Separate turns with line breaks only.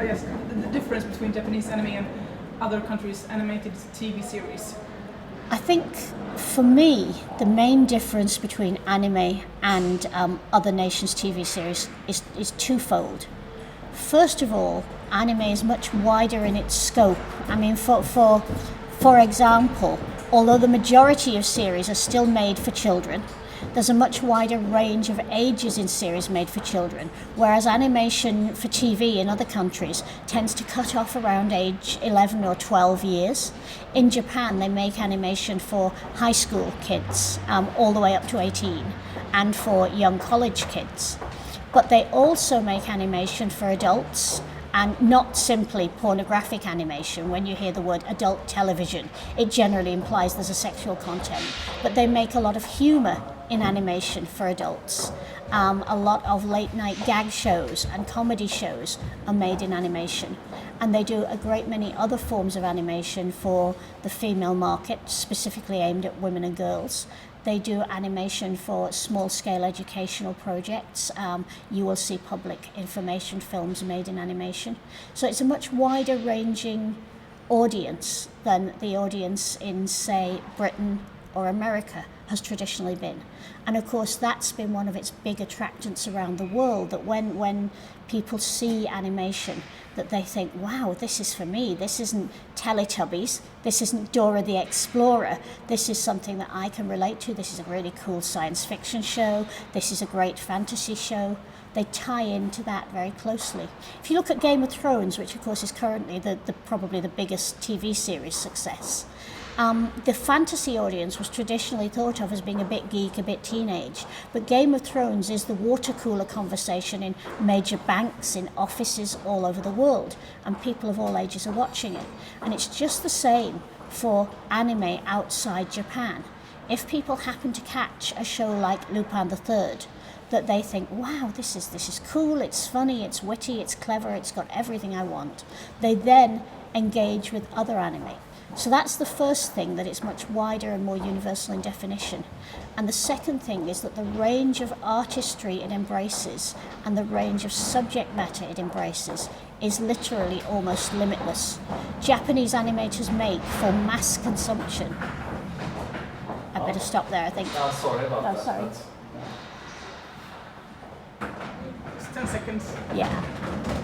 yes, the difference between Japanese anime and other countries' animated TV series?
I think for me, the main difference between anime and other nations' TV series is twofold. First of all, anime is much wider in its scope. I mean, for example, although the majority of series are still made for children, there's a much wider range of ages in series made for children, whereas animation for TV in other countries tends to cut off around age 11 or 12 years. In Japan, they make animation for high school kids all the way up to 18, and for young college kids. But they also make animation for adults, and not simply pornographic animation. When you hear the word adult television, it generally implies there's a sexual content. But they make a lot of humor in animation for adults. A lot of late night gag shows and comedy shows are made in animation. And they do a great many other forms of animation for the female market, specifically aimed at women and girls. They do animation for small-scale educational projects. You will see public information films made in animation. So it's a much wider-ranging audience than the audience in, say, Britain or America has traditionally been. And of course, that's been one of its big attractants around the world, that when people see animation, that they think, wow, this is for me. This isn't Teletubbies. This isn't Dora the Explorer. This is something that I can relate to. This is a really cool science fiction show. This is a great fantasy show. They tie into that very closely. If you look at Game of Thrones, which of course is currently probably the biggest TV series success, the fantasy audience was traditionally thought of as being a bit geek, a bit teenage. But Game of Thrones is the water cooler conversation in major banks, in offices all over the world. And people of all ages are watching it. And it's just the same for anime outside Japan. If people happen to catch a show like Lupin III, that they think, wow, this is cool, it's funny, it's witty, it's clever, it's got everything I want, they then engage with other anime. So that's the first thing, that it's much wider and more universal in definition. And the second thing is that the range of artistry it embraces and the range of subject matter it embraces is literally almost limitless. Japanese animators make for mass consumption. I better stop there, I think.
Sorry about that.
Sorry.
It's 10 seconds.
Yeah.